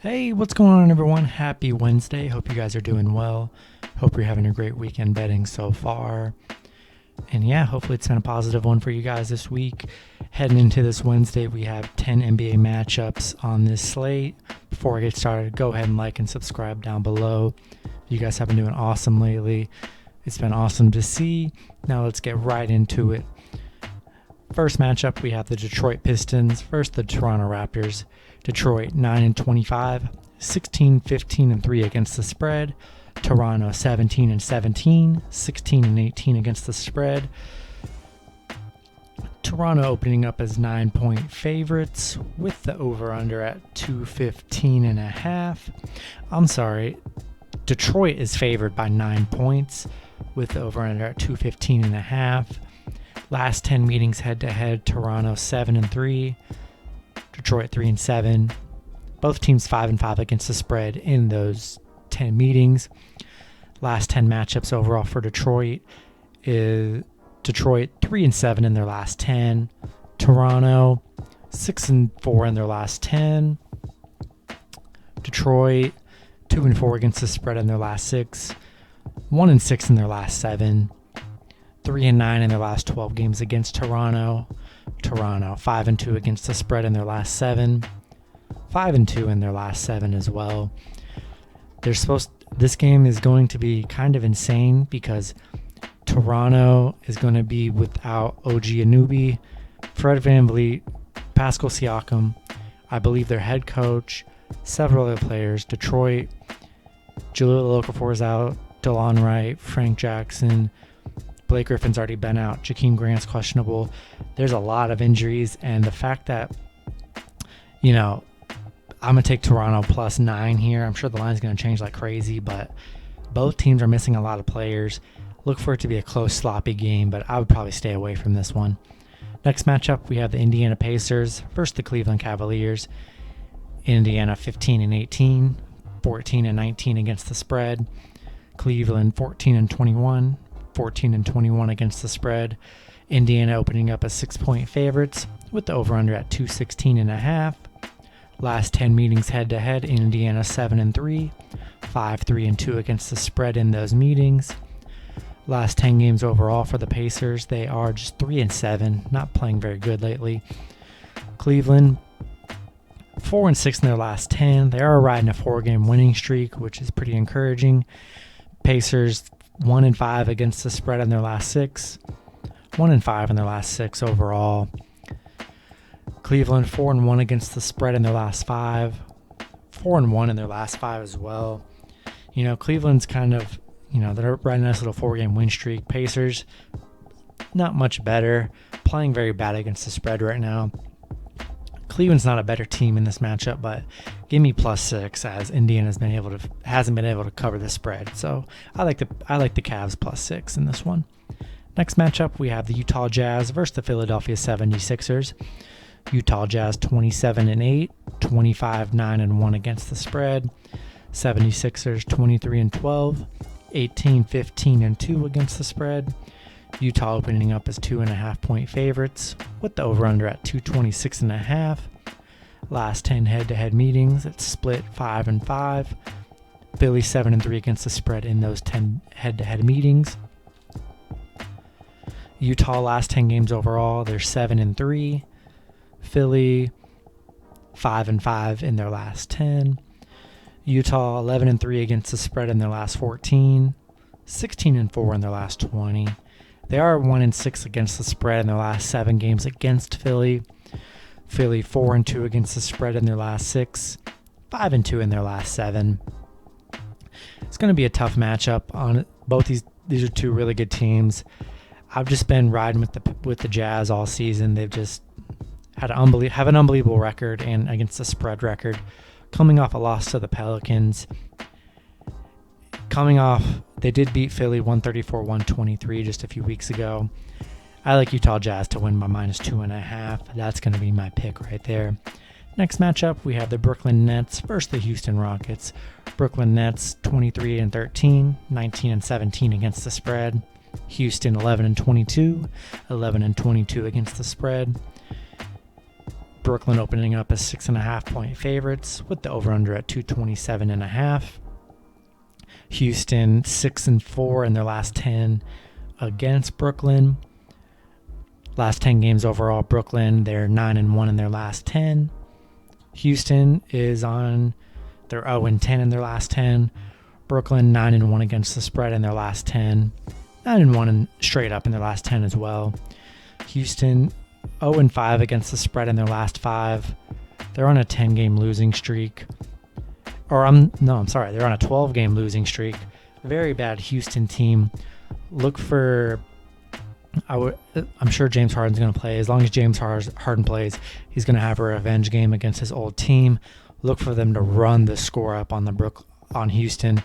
Hey, what's going on, everyone? Happy Wednesday. Hope you guys are doing well. Hope you're having a great weekend betting so far. And yeah, hopefully it's been a positive one for you guys this week. Heading into this Wednesday, we have 10 NBA matchups on this slate. Before I get started, go ahead and like and subscribe down below. You guys have been doing awesome lately. It's been awesome to see. Now let's get right into it. First matchup, we have the Detroit Pistons versus the Toronto Raptors. Detroit 9-25, 16-15-3 against the spread. Toronto 17-17, 16-18 against the spread. Toronto opening up as 9-point favorites with the over-under at 215.5. I'm sorry, Detroit is favored by 9 points with the over-under at 215.5. Last 10 meetings head-to-head, Toronto 7-3, Detroit 3-7. Both teams 5-5 against the spread in those 10 meetings. Last 10 matchups overall for Detroit is Detroit 3-7 in their last 10. Toronto 6-4 in their last 10. Detroit 2-4 against the spread in their last 6. 1-6 in their last 7. 3-9 in their last 12 games against Toronto. Toronto 5-2 against the spread in their last 7. 5-2 in their last 7 as well. This game is going to be kind of insane because Toronto is going to be without OG Anunoby, Fred VanVleet, Pascal Siakam, I believe their head coach, several other players. Detroit, Jahlil Okafor is out, DeLon Wright, Frank Jackson, Blake Griffin's already been out. Jakeem Grant's questionable. There's a lot of injuries, and the fact that, I'm going to take Toronto plus 9 here. I'm sure the line's going to change like crazy, but both teams are missing a lot of players. Look for it to be a close, sloppy game, but I would probably stay away from this one. Next matchup, we have the Indiana Pacers versus the Cleveland Cavaliers. Indiana 15-18, 14-19 against the spread. Cleveland 14-21. 14-21 against the spread. Indiana opening up as 6-point favorites with the over-under at 216.5. Last 10 meetings head-to-head, Indiana 7-3, 5-3-2 against the spread in those meetings. Last 10 games overall for the Pacers, they are just 3-7, not playing very good lately. Cleveland 4-6 in their last 10. They are riding a 4-game winning streak, which is pretty encouraging. Pacers 1-5 against the spread in their last 6. 1-5 in their last 6 overall. Cleveland 4-1 against the spread in their last 5. 4-1 in their last 5 as well. Cleveland's kind of, they're riding a nice little 4-game win streak. Pacers, not much better. Playing very bad against the spread right now. Cleveland's not a better team in this matchup, but give me plus 6 as Indiana hasn't been able to cover the spread. So I like the Cavs plus 6 in this one. Next matchup, we have the Utah Jazz versus the Philadelphia 76ers. Utah Jazz 27-8, 25-9-1 against the spread. 76ers 23-12, 18-15-2 against the spread. Utah opening up as 2.5-point favorites with the over-under at 226.5. Last 10 head-to-head meetings, it's split 5-5. Philly 7-3 against the spread in those 10 head-to-head meetings. Utah last 10 games overall, they're 7-3. Philly 5-5 in their last 10. Utah 11-3 against the spread in their last 14. 16-4 in their last 20. They are 1-6 against the spread in their last 7 games against Philly. Philly 4-2 against the spread in their last 6. 5-2 in their last 7. It's going to be a tough matchup on both these are two really good teams. I've just been riding with the Jazz all season. They've just have an unbelievable record and against the spread record, coming off a loss to the Pelicans. They did beat Philly 134-123 just a few weeks ago. I like Utah Jazz to win by -2.5. That's going to be my pick right there. Next matchup, we have the Brooklyn Nets versus the Houston Rockets. Brooklyn Nets 23-13, 19-17 against the spread. Houston 11-22, 11-22 against the spread. Brooklyn opening up as 6.5-point favorites with the over-under at 227.5. Houston 6-4 in their last 10 against Brooklyn. Last 10 games overall, Brooklyn, they're 9-1 in their last 10. Houston is on their 0-10 in their last 10. Brooklyn 9-1 against the spread in their last 10. 9-1 straight up in their last 10 as well. Houston 0-5 against the spread in their last 5. They're on a 10-game losing streak. They're on a 12-game losing streak. Very bad Houston team. Look for... I'm sure James Harden's going to play. As long as James Harden plays, he's going to have a revenge game against his old team. Look for them to run the score up on Houston.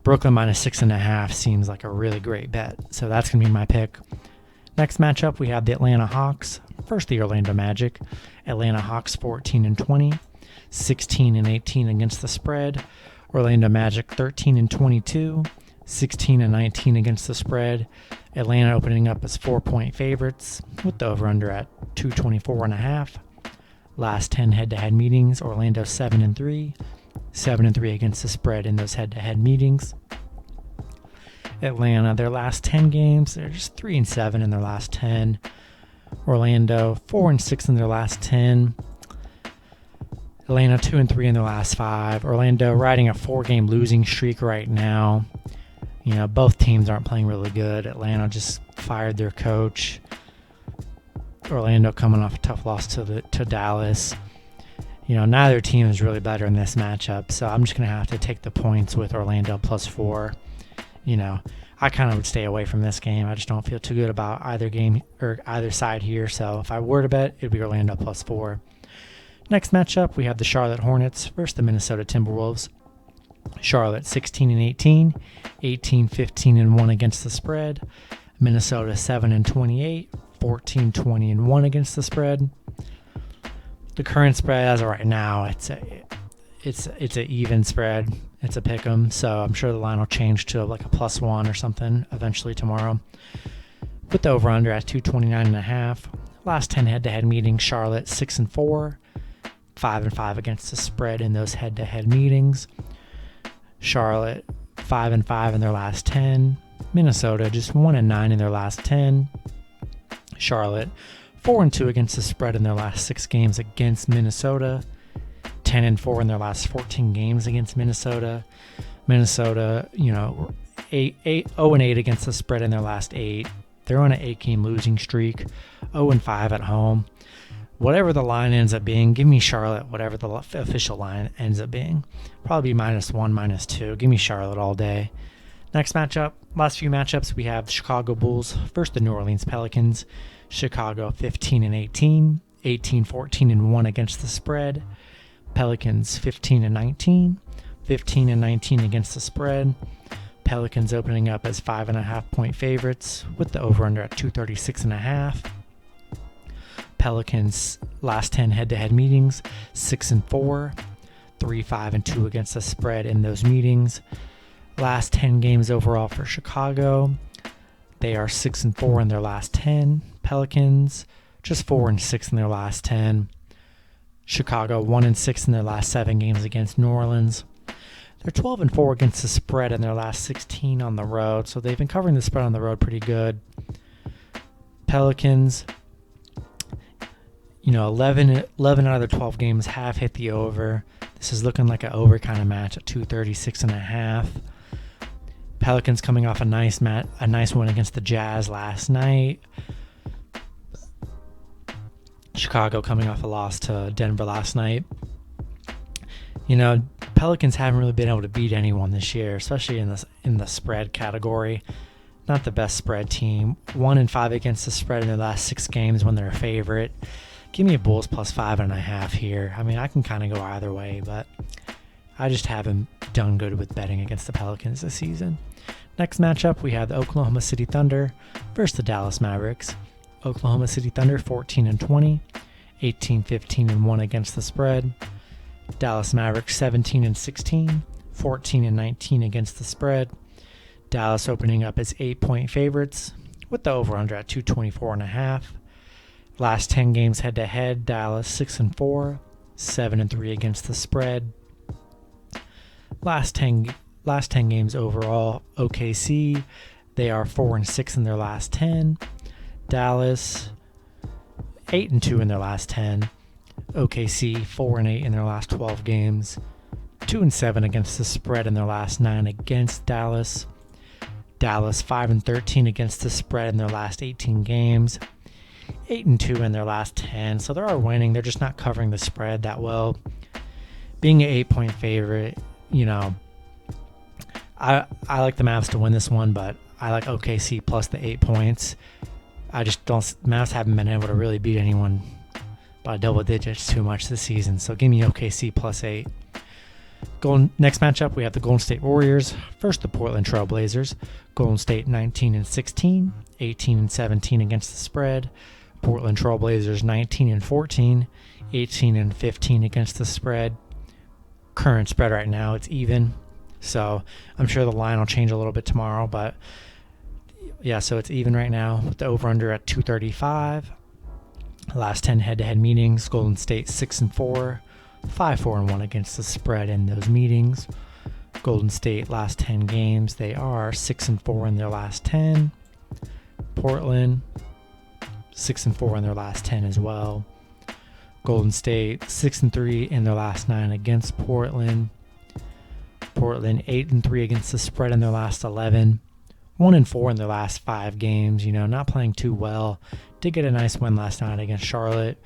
Brooklyn minus 6.5 seems like a really great bet. So that's going to be my pick. Next matchup, we have the Atlanta Hawks versus the Orlando Magic. Atlanta Hawks 14-20, 16-18 against the spread. Orlando Magic 13-22, 16-19 against the spread. Atlanta opening up as 4-point favorites with the over-under at 224.5. Last 10 head-to-head meetings, Orlando 7-3, 7-3 against the spread in those head-to-head meetings. Atlanta, their last 10 games, they're just 3-7 in their last 10. Orlando 4-6 in their last 10. Atlanta 2-3 in their last 5. Orlando riding a 4-game losing streak right now. You know, both teams aren't playing really good. Atlanta just fired their coach. Orlando coming off a tough loss to Dallas. You know, neither team is really better in this matchup, so I'm just going to have to take the points with Orlando +4. You know, I kind of would stay away from this game. I just don't feel too good about either game or either side here, so if I were to bet, it'd be Orlando +4. Next matchup, we have the Charlotte Hornets versus the Minnesota Timberwolves. Charlotte 16-18, 18-15-1 against the spread. Minnesota 7-28, 14-20-1 against the spread. The current spread as of right now, it's an even spread. It's a pick 'em, so I'm sure the line will change to like a +1 or something eventually tomorrow. With the over/under at 229.5. Last 10 head-to-head meetings, Charlotte 6-4, 5-5 against the spread in those head-to-head meetings. Charlotte 5-5 in their last 10. Minnesota just 1-9 in their last 10. Charlotte 4-2 against the spread in their last 6 games against Minnesota. 10-4 in their last 14 games against Minnesota. Minnesota, 0-8 against the spread in their last 8. They're on an 8-game losing streak. 0-5 at home. Whatever the line ends up being, give me Charlotte, whatever the official line ends up being. Probably -1, -2. Give me Charlotte all day. Next matchup, last few matchups, we have the Chicago Bulls versus the New Orleans Pelicans. Chicago 15-18, 18-14-1 against the spread. Pelicans 15-19, 15-19 against the spread. Pelicans opening up as 5.5-point favorites with the over/under at 236.5. Pelicans last 10 head-to-head meetings, 6-4, 3-5-2 against the spread in those meetings. Last 10 games overall for Chicago, they are 6-4 in their last 10. Pelicans just 4-6 in their last 10. Chicago 1-6 in their last 7 games against New Orleans. They're 12-4 against the spread in their last 16 on the road, so they've been covering the spread on the road pretty good. Pelicans, 11 out of their 12 games have hit the over. This is looking like an over kind of match at 236.5. Pelicans coming off a nice win against the Jazz last night. Chicago coming off a loss to Denver last night. Pelicans haven't really been able to beat anyone this year, especially in the spread category. Not the best spread team. 1-5 against the spread in their last 6 games when they're a favorite. Give me a Bulls +5.5 here. I mean, I can kind of go either way, but I just haven't done good with betting against the Pelicans this season. Next matchup, we have the Oklahoma City Thunder versus the Dallas Mavericks. Oklahoma City Thunder 14-20, 18-15-1 against the spread. Dallas Mavericks 17-16, 14-19 against the spread. Dallas opening up as 8-point favorites with the over/under at 224.5. Last 10 games head-to-head, Dallas 6-4, 7-3 against the spread. Last 10 games overall, OKC, they are 4-6 in their last 10. Dallas 8-2 in their last 10. OKC 4-8 in their last 12 games. 2-7 against the spread in their last 9 against Dallas. Dallas 5-13 against the spread in their last 18 games. 8-2 in their last 10. So they are winning. They're just not covering the spread that well. Being an 8-point favorite, I like the Mavs to win this one, but I like OKC plus the 8 points. I just don't. Mavs haven't been able to really beat anyone by double digits too much this season. So give me OKC plus 8. Next matchup, we have the Golden State Warriors. First, the Portland Trail Blazers. Golden State 19-16, 18-17 against the spread. Portland Trail Blazers 19-14, 18-15 against the spread. Current spread right now, it's even. So I'm sure the line will change a little bit tomorrow, but yeah, so it's even right now with the over-under at 235. Last 10 head-to-head meetings, Golden State 6-4, 5-4-1 against the spread in those meetings. Golden State last 10 games, they are 6-4 in their last 10. Portland 6-4 in their last 10 as well. Golden State 6-3 in their last 9 against Portland. Portland 8-3 against the spread in their last 11. 1-4 in their last 5 games. Not playing too well. Did get a nice win last night against Charlotte.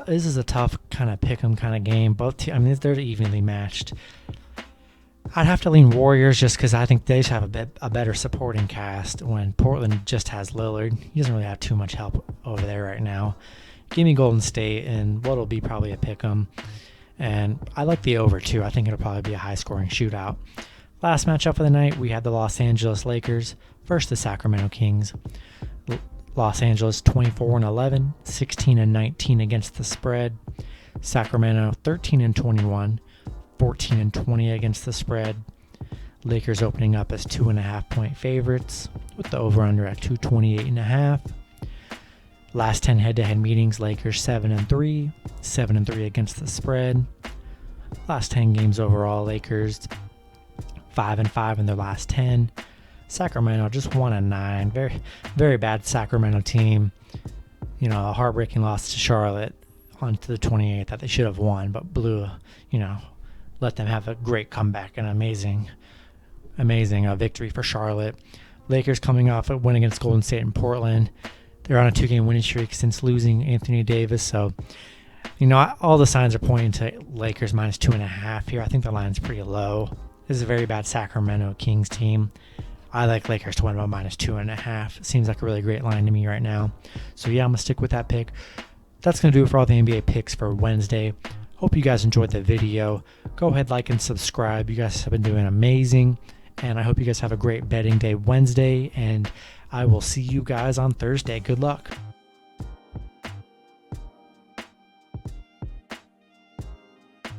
This is a tough kind of pick 'em kind of game. They're evenly matched. I'd have to lean Warriors just because I think they just have a better supporting cast when Portland just has Lillard. He doesn't really have too much help over there right now. Give me Golden State and what'll be probably a pick 'em. And I like the over too. I think it'll probably be a high-scoring shootout. Last matchup of the night, we had the Los Angeles Lakers versus the Sacramento Kings. Los Angeles 24-11, 16-19 against the spread. Sacramento 13-21, 14-20 against the spread. Lakers opening up as 2.5-point favorites with the over-under at 228.5. Last 10 head-to-head meetings, Lakers 7-3, 7-3 against the spread. Last 10 games overall, Lakers 5-5 in their last 10. Sacramento just 1-9. Very, very bad Sacramento team. A heartbreaking loss to Charlotte on to the 28th that they should have won, but blew. Let them have a great comeback and amazing victory for Charlotte. Lakers coming off a win against Golden State and Portland. They're on a 2-game winning streak since losing Anthony Davis. So, all the signs are pointing to Lakers minus 2.5 here. I think the line's pretty low. This is a very bad Sacramento Kings team. I like Lakers to win by minus 2.5. Seems like a really great line to me right now. So yeah, I'm going to stick with that pick. That's going to do it for all the NBA picks for Wednesday. Hope you guys enjoyed the video. Go ahead, like, and subscribe. You guys have been doing amazing. And I hope you guys have a great betting day Wednesday. And I will see you guys on Thursday. Good luck.